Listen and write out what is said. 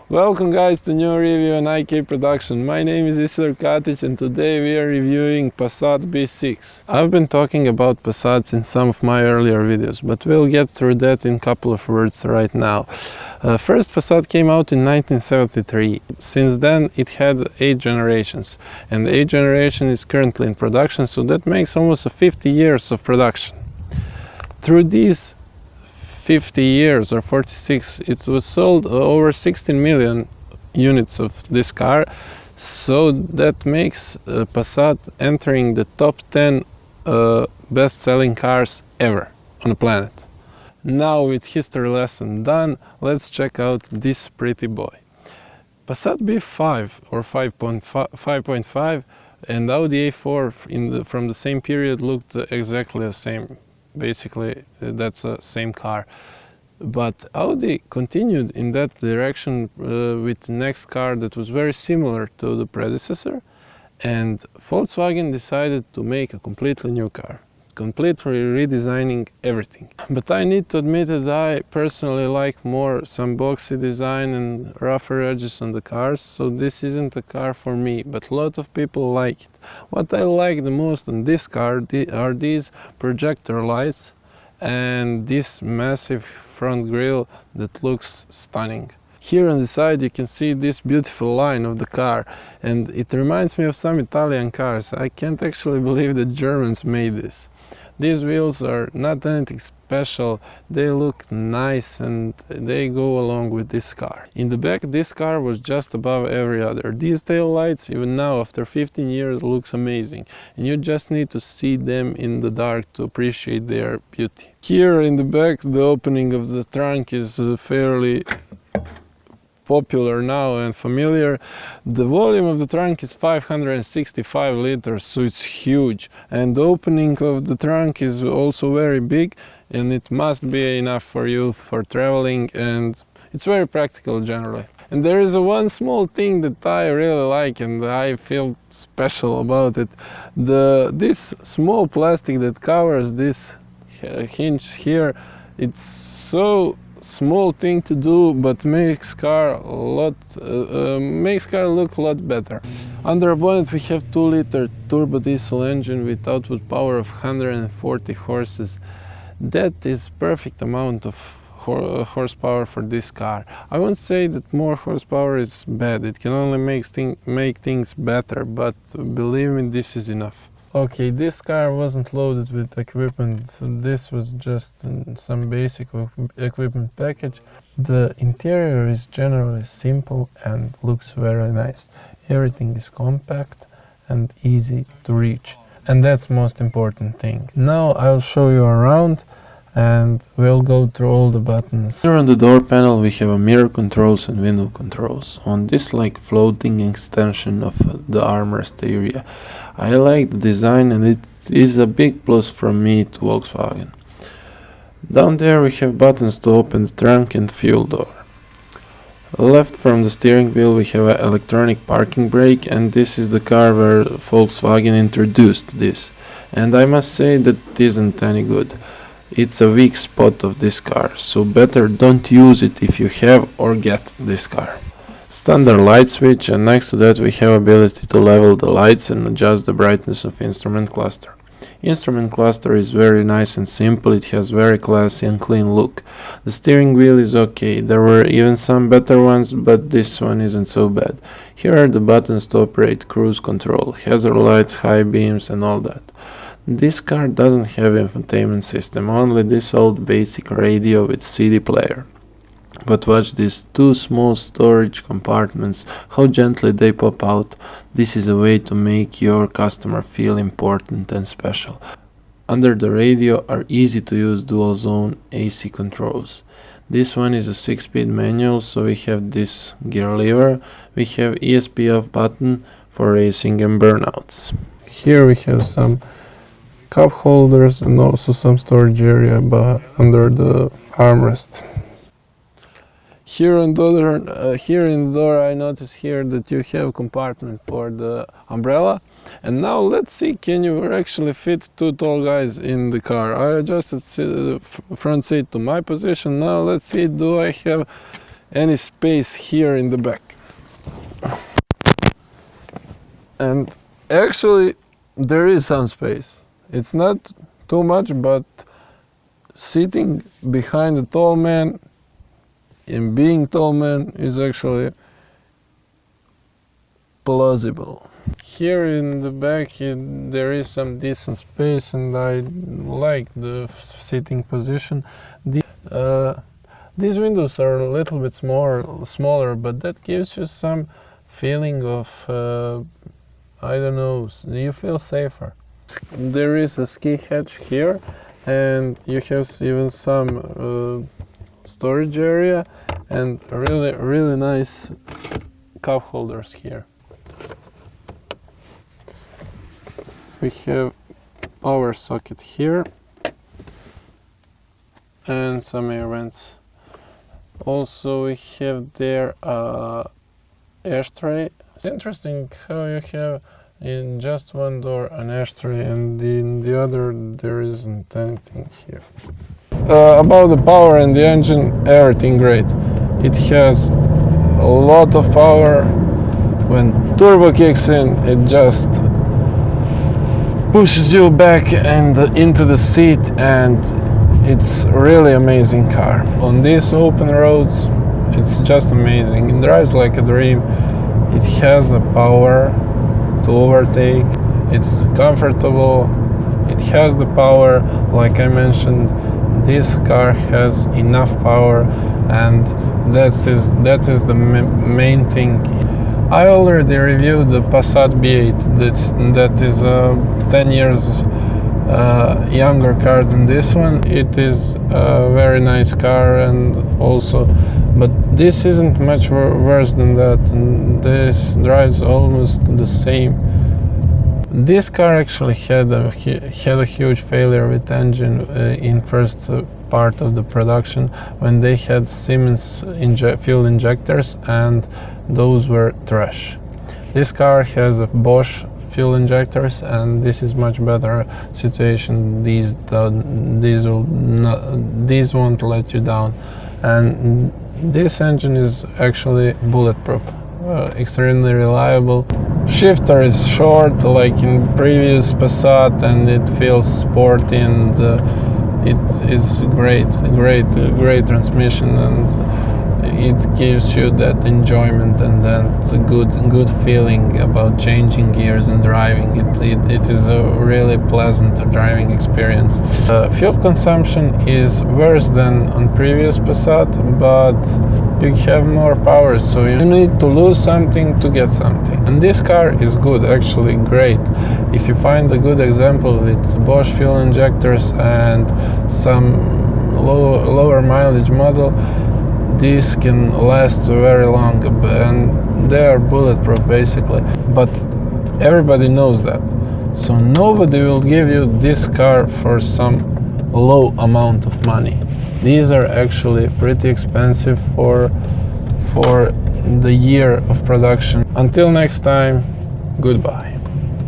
Welcome guys to new review on IK Production. My name is Isar Katic and today we are reviewing Passat B6. I've been talking about Passats in some of my earlier videos, but we'll get through that in a couple of words right now. First Passat came out in 1973. Since then it had 8 generations, and 8 generation is currently in production, so that makes almost 50 years of production. Through these 50 years or 46, it was sold over 16 million units of this car, so that makes Passat entering the top 10 best-selling cars ever on the planet. Now with history lesson done, let's check out this pretty boy. Passat B5 or 5.5 and Audi A4 from the same period looked exactly the same. Basically, that's the same car. But Audi continued in that direction with the next car that was very similar to the predecessor, and Volkswagen decided to make a completely new car, completely redesigning everything. But I need to admit that I personally like more some boxy design and rougher edges on the cars, so this isn't a car for me, but a lot of people like it. What I like the most on this car are these projector lights and this massive front grille that looks stunning. Here on the side you can see this beautiful line of the car, and it reminds me of some Italian cars. I can't actually believe the Germans made this. These wheels are not anything special, they look nice and they go along with this car. In the back this car was just above every other. These tail lights even now after 15 years looks amazing, and you just need to see them in the dark to appreciate their beauty. Here in the back the opening of the trunk is fairly popular now and familiar. The volume of the trunk is 565 liters, so it's huge, and the opening of the trunk is also very big, and it must be enough for you for traveling, and it's very practical generally. And there is one small thing that I really like and I feel special about it. This small plastic that covers this hinge here, it's so small thing to do, but makes car look a lot better. Under bonnet we have 2-liter turbo diesel engine with output power of 140 horses. That is perfect amount of horsepower for this car. I won't say that more horsepower is bad, it can only make things better, but believe me, this is enough. Okay, this car wasn't loaded with equipment, so this was just some basic equipment package. The interior is generally simple and looks very nice. Everything is compact and easy to reach, and that's most important thing. Now I'll show you around and we'll go through all the buttons. Here on the door panel we have a mirror controls and window controls on this like floating extension of the armrest area. I like the design and it is a big plus from me to Volkswagen. Down there we have buttons to open the trunk and fuel door. Left from the steering wheel we have an electronic parking brake, and this is the car where Volkswagen introduced this. And I must say that it isn't any good. It's a weak spot of this car, so better don't use it if you have or get this car. Standard light switch, and next to that we have ability to level the lights and adjust the brightness of instrument cluster. Instrument cluster is very nice and simple, it has very classy and clean look. The steering wheel is okay, there were even some better ones, but this one isn't so bad. Here are the buttons to operate cruise control, hazard lights, high beams and all that. This car doesn't have infotainment system, only this old basic radio with CD player. But watch these two small storage compartments, how gently they pop out. This is a way to make your customer feel important and special. Under the radio are easy to use dual zone AC controls. This one is a 6-speed manual, so we have this gear lever. We have ESP off button for racing and burnouts. Here we have some cup holders and also some storage area under the armrest. Here in the door I notice here that you have compartment for the umbrella, and now let's see, can you actually fit 2 tall guys in the car. I adjusted the front seat to my position. Now let's see, do I have any space here in the back. And actually there is some space. It's not too much, but sitting behind a tall man and being tall man is actually plausible. Here in the back there is some decent space, and I like the sitting position. These windows are a little bit smaller, but that gives you some feeling of, I don't know, you feel safer. There is a ski hatch here, and you have even some storage area and really nice cup holders here. We have power socket here and some air vents. Also we have there ashtray. It's interesting how you have in just one door an ashtray, and in the other there isn't anything here. About the power and the engine, everything great. It has a lot of power. When turbo kicks in, it just pushes you back and into the seat, and it's really amazing car. On these open roads, it's just amazing. It drives like a dream. It has the power to overtake. It's comfortable. It has the power, like I mentioned. This car has enough power, and that is the main thing. I already reviewed the Passat B8. That is 10 years younger car than this one. It is a very nice car, and also, but this isn't much worse than that. This drives almost the same. This car actually had a huge failure with engine in first part of the production, when they had Siemens fuel injectors, and those were trash. This car has a Bosch fuel injectors, and this is much better situation. These won't let you down, and this engine is actually bulletproof, extremely reliable. Shifter is short like in previous Passat, and it feels sporty, and it is great transmission, and it gives you that enjoyment and that good feeling about changing gears and driving. It is a really pleasant driving experience. Fuel consumption is worse than on previous Passat, but you have more power, so you need to lose something to get something. And this car is good, actually great. If you find a good example with Bosch fuel injectors and some lower mileage model, these can last very long, and they are bulletproof basically. But everybody knows that, so nobody will give you this car for some low amount of money. These are actually pretty expensive for the year of production. Until next time, goodbye.